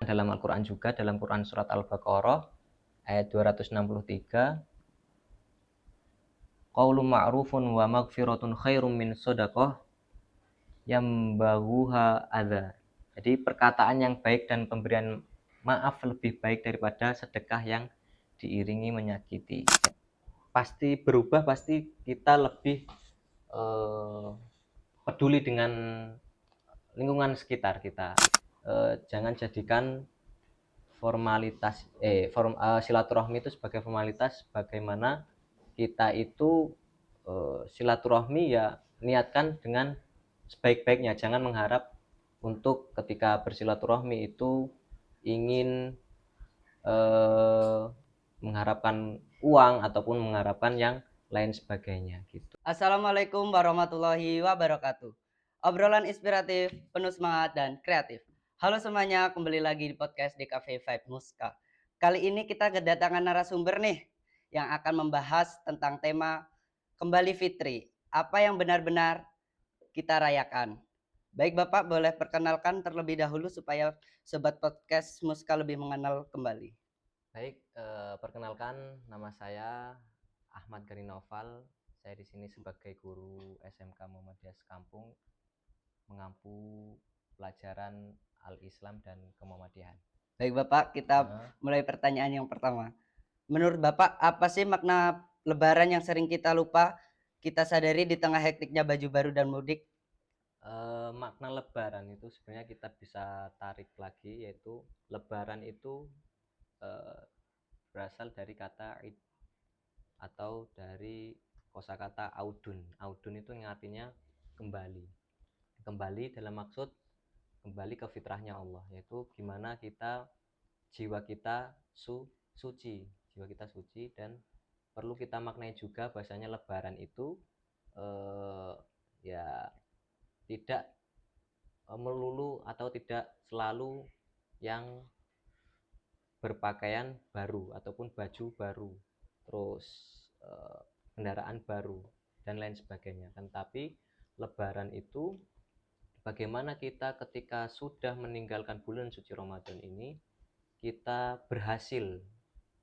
dalam Al-Quran juga, dalam Quran surat Al-Baqarah ayat 263, qaulun ma'rufun wa maghfiratun khairum min shadaqah yambaghuha adza. Jadi perkataan yang baik dan pemberian maaf lebih baik daripada sedekah yang diiringi menyakiti. Pasti berubah, pasti kita lebih peduli dengan lingkungan sekitar kita. Jangan jadikan formalitas silaturahmi itu sebagai formalitas, bagaimana kita itu silaturahmi ya niatkan dengan sebaik-baiknya. Jangan mengharap untuk ketika bersilaturahmi itu ingin mengharapkan uang ataupun mengharapkan yang lain sebagainya gitu. Assalamualaikum warahmatullahi wabarakatuh. Obrolan inspiratif, penuh semangat dan kreatif. Halo semuanya, kembali lagi di podcast DKV Vibe Muska. Kali ini kita kedatangan narasumber nih yang akan membahas tentang tema Kembali Fitri. Apa yang benar-benar kita rayakan. Baik Bapak, boleh perkenalkan terlebih dahulu supaya sobat podcast Muska lebih mengenal kembali. Baik, perkenalkan nama saya Ahmad Gani Noval. Saya di sini sebagai guru SMK Muhammadiyah Sekampung, mengampu pelajaran Al-Islam dan Kemuhammadiyahan. Baik Bapak, kita mulai pertanyaan yang pertama. Menurut Bapak, apa sih makna Lebaran yang sering kita lupa kita sadari di tengah hektiknya baju baru dan mudik? Makna Lebaran itu sebenarnya kita bisa tarik lagi, yaitu Lebaran itu berasal dari kata id atau dari kosakata audun. Audun itu yang artinya kembali. Kembali dalam maksud kembali ke fitrahnya Allah, yaitu gimana kita jiwa kita suci, jiwa kita suci. Dan perlu kita maknai juga bahasanya Lebaran itu ya tidak melulu atau tidak selalu yang berpakaian baru ataupun baju baru, terus kendaraan baru dan lain sebagainya. Tetapi Lebaran itu bagaimana kita ketika sudah meninggalkan bulan suci Ramadan ini, kita berhasil,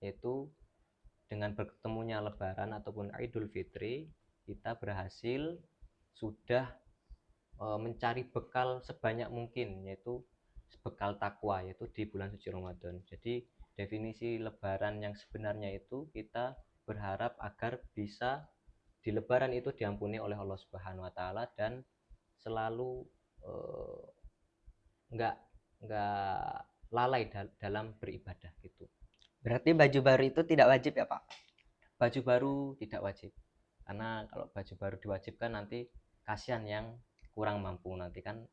yaitu dengan bertemunya Lebaran ataupun Idul Fitri, kita berhasil sudah mencari bekal sebanyak mungkin, yaitu bekal takwa, yaitu di bulan suci Ramadan. Jadi definisi Lebaran yang sebenarnya itu kita berharap agar bisa di Lebaran itu diampuni oleh Allah Subhanahu Wa Taala dan selalu nggak lalai dalam beribadah gitu. Berarti baju baru itu tidak wajib ya Pak? Baju baru tidak wajib, karena kalau baju baru diwajibkan nanti kasihan yang kurang mampu, nanti kan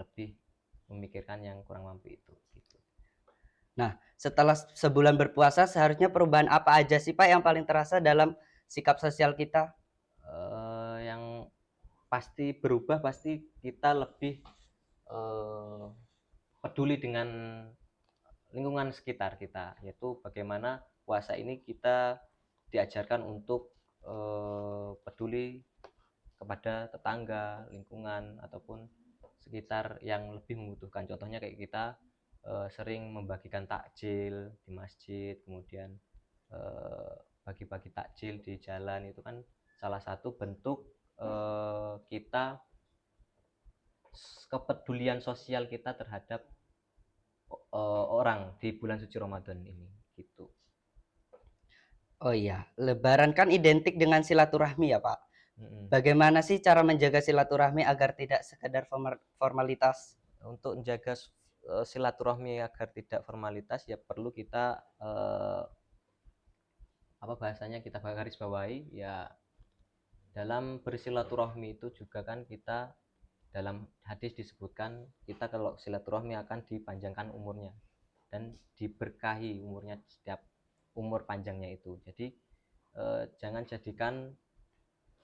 lebih memikirkan yang kurang mampu itu gitu. Nah, setelah sebulan berpuasa seharusnya perubahan apa aja sih Pak yang paling terasa dalam sikap sosial kita? Yang pasti berubah, pasti kita lebih peduli dengan lingkungan sekitar kita, yaitu bagaimana puasa ini kita diajarkan untuk peduli kepada tetangga, lingkungan ataupun sekitar yang lebih membutuhkan. Contohnya kayak kita sering membagikan takjil di masjid, kemudian bagi-bagi takjil di jalan, itu kan salah satu bentuk kita kepedulian sosial kita terhadap orang di bulan suci Ramadan ini gitu. Oh iya, Lebaran kan identik dengan silaturahmi ya Pak. Mm-mm. Bagaimana sih cara menjaga silaturahmi agar tidak sekedar formalitas? Untuk menjaga silaturahmi agar tidak formalitas, ya perlu kita apa bahasanya, kita garis bawahi ya, dalam bersilaturahmi itu juga kan kita, dalam hadis disebutkan kita kalau silaturahmi akan dipanjangkan umurnya dan diberkahi umurnya setiap umur panjangnya itu. Jadi jangan jadikan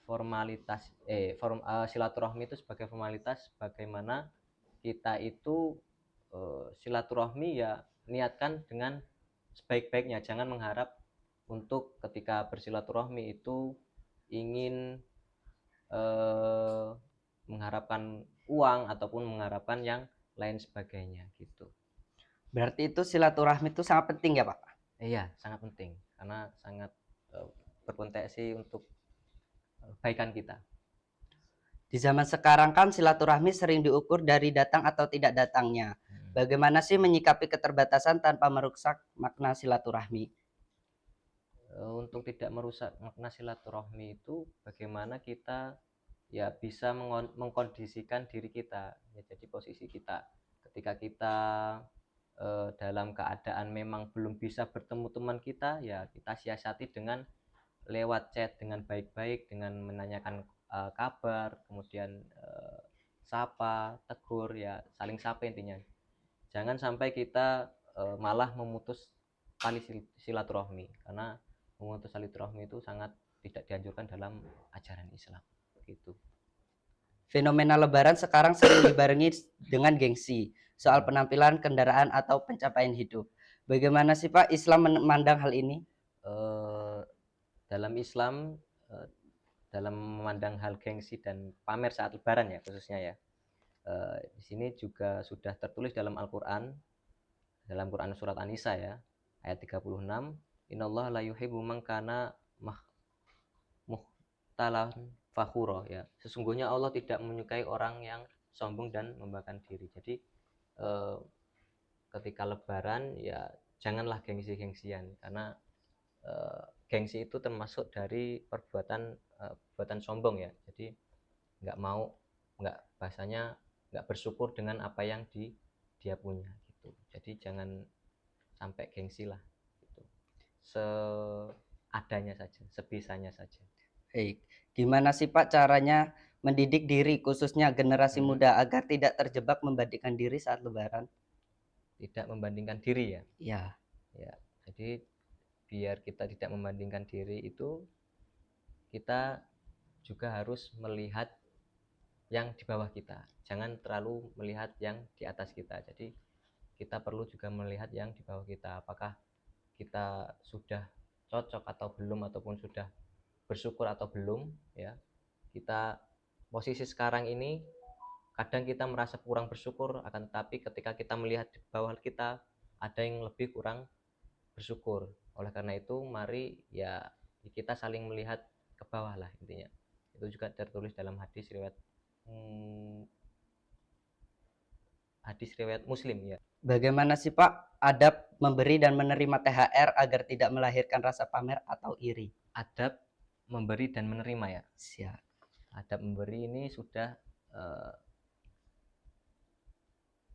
formalitas silaturahmi itu sebagai formalitas, bagaimana kita itu silaturahmi ya niatkan dengan sebaik-baiknya. Jangan mengharap untuk ketika bersilaturahmi itu ingin mengharapkan uang ataupun mengharapkan yang lain sebagainya gitu. Berarti itu silaturahmi itu sangat penting ya Pak? Iya, sangat penting karena sangat berpotensi untuk kebaikan kita. Di zaman sekarang kan silaturahmi sering diukur dari datang atau tidak datangnya. Hmm. Bagaimana sih menyikapi keterbatasan tanpa merusak makna silaturahmi? Untuk tidak merusak makna silaturahmi itu bagaimana kita ya bisa mengkondisikan diri kita ya, jadi posisi kita ketika kita dalam keadaan memang belum bisa bertemu teman kita, ya kita siasati dengan lewat chat dengan baik-baik, dengan menanyakan kabar, kemudian sapa, tegur, ya saling sapa intinya. Jangan sampai kita malah memutus tali silaturahmi, karena memutus silaturahmi itu sangat tidak dianjurkan dalam ajaran Islam gitu. Fenomena lebaran sekarang sering dibarengi dengan gengsi soal penampilan, kendaraan, atau pencapaian hidup. Bagaimana sih Pak Islam memandang hal ini? Dalam Islam, dalam memandang hal gengsi dan pamer saat lebaran ya khususnya ya, di sini juga sudah tertulis dalam Al-Quran, dalam Quran surat An-Nisa ya, ayat 36, innallaha la yuhibbu man kana muhtalan fakhura, ya sesungguhnya Allah tidak menyukai orang yang sombong dan membanggakan diri. Jadi ketika lebaran ya janganlah gengsi-gengsian, karena gengsi itu termasuk dari perbuatan sombong ya. Jadi nggak bahasanya nggak bersyukur dengan apa yang dia punya gitu. Jadi jangan sampai gengsi lah gitu. Seadanya saja, sebisanya saja. Baik, gimana sih Pak caranya mendidik diri khususnya generasi muda agar tidak terjebak membandingkan diri saat lebaran? Tidak membandingkan diri ya. Ya. Ya, jadi biar kita tidak membandingkan diri itu, kita juga harus melihat yang di bawah kita. Jangan terlalu melihat yang di atas kita. Jadi kita perlu juga melihat yang di bawah kita. Apakah kita sudah cocok atau belum, ataupun sudah bersyukur atau belum ya. Kita posisi sekarang ini kadang kita merasa kurang bersyukur, akan tetapi ketika kita melihat di bawah kita ada yang lebih kurang bersyukur. Oleh karena itu mari ya kita saling melihat ke bawah lah intinya. Itu juga tertulis dalam hadis riwayat Muslim ya. Bagaimana sih Pak adab memberi dan menerima THR agar tidak melahirkan rasa pamer atau iri? Adab memberi dan menerima ya. Siap. Adab memberi ini sudah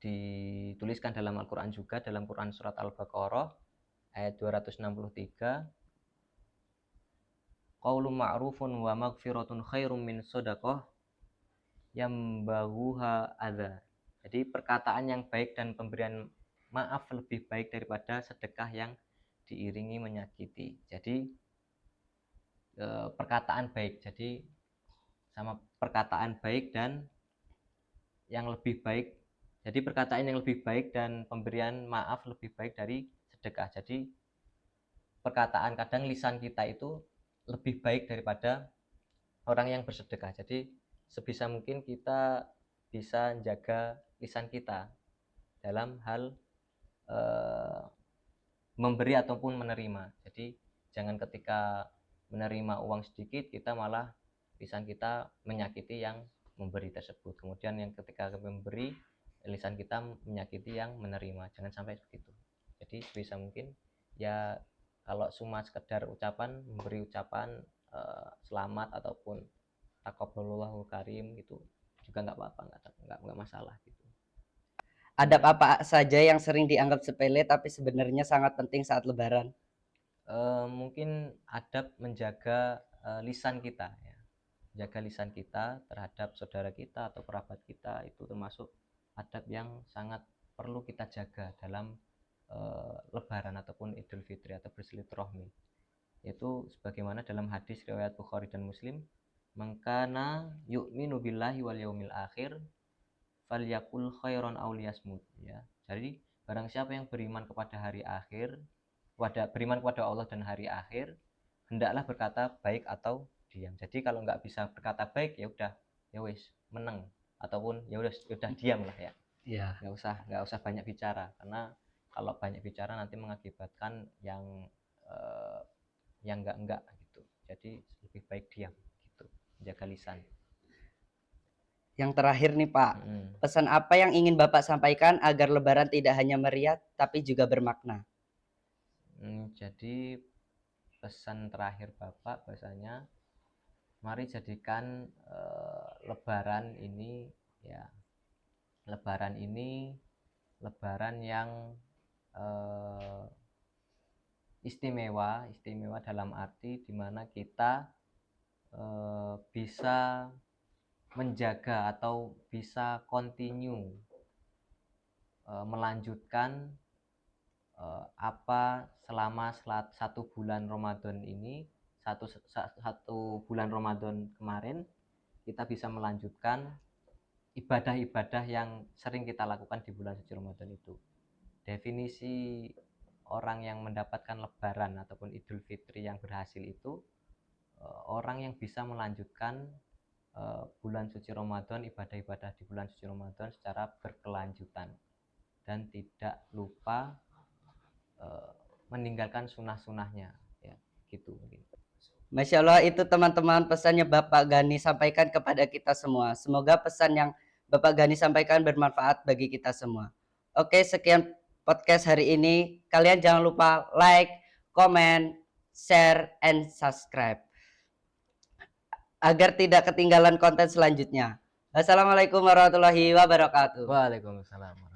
dituliskan dalam Al-Quran juga, dalam Quran surat Al-Baqarah ayat 263, qaulun ma'rufun wa maghfiratun khairum min shadaqah yambahuha adza. Jadi perkataan yang baik dan pemberian maaf lebih baik daripada sedekah yang diiringi menyakiti. Jadi perkataan baik, jadi sama perkataan baik dan yang lebih baik. Jadi perkataan yang lebih baik dan pemberian maaf lebih baik dari sedekah. Jadi perkataan kadang lisan kita itu lebih baik daripada orang yang bersedekah. Jadi sebisa mungkin kita bisa jaga lisan kita dalam hal memberi ataupun menerima. Jadi jangan ketika menerima uang sedikit kita malah lisan kita menyakiti yang memberi tersebut. Kemudian yang ketika memberi lisan kita menyakiti yang menerima. Jangan sampai begitu. Jadi sebisa mungkin ya kalau cuma sekedar ucapan, memberi ucapan selamat ataupun taqabbalallahu karim gitu juga nggak apa-apa, nggak masalah gitu. Adab apa saja yang sering dianggap sepele tapi sebenarnya sangat penting saat lebaran? Mungkin adab menjaga lisan kita ya. Jaga lisan kita terhadap saudara kita atau kerabat kita, itu termasuk adab yang sangat perlu kita jaga dalam lebaran ataupun Idul Fitri atau bersilaturahmi. Itu sebagaimana dalam hadis riwayat Bukhari dan Muslim, mangkana yu'minu billahi wal yaumil akhir falyakul khairon aw liyasmut ya. Jadi barang siapa yang beriman kepada hari akhir, beriman kepada Allah dan hari akhir, hendaklah berkata baik atau diam. Jadi kalau nggak bisa berkata baik ya udah, ya wis meneng, ataupun ya udah diam lah ya. Ya. Nggak usah banyak bicara, karena kalau banyak bicara nanti mengakibatkan yang enggak gitu. Jadi lebih baik diam gitu, jaga lisan. Yang terakhir nih Pak, pesan apa yang ingin Bapak sampaikan agar Lebaran tidak hanya meriah tapi juga bermakna? Jadi pesan terakhir Bapak bahasanya mari jadikan Lebaran ini Lebaran yang istimewa dalam arti dimana kita bisa menjaga atau bisa continue melanjutkan apa selama 1 bulan Ramadan ini, satu bulan Ramadan kemarin kita bisa melanjutkan ibadah-ibadah yang sering kita lakukan di bulan suci Ramadan itu. Definisi orang yang mendapatkan Lebaran ataupun Idul Fitri yang berhasil itu orang yang bisa melanjutkan bulan suci Ramadan, ibadah-ibadah di bulan suci Ramadan secara berkelanjutan dan tidak lupa meninggalkan sunnah-sunnahnya, ya gitu mungkin. Masya Allah, itu teman-teman pesannya Bapak Gani sampaikan kepada kita semua. Semoga pesan yang Bapak Gani sampaikan bermanfaat bagi kita semua. Oke, sekian podcast hari ini. Kalian jangan lupa like, comment, share, and subscribe agar tidak ketinggalan konten selanjutnya. Assalamualaikum warahmatullahi wabarakatuh. Waalaikumsalam.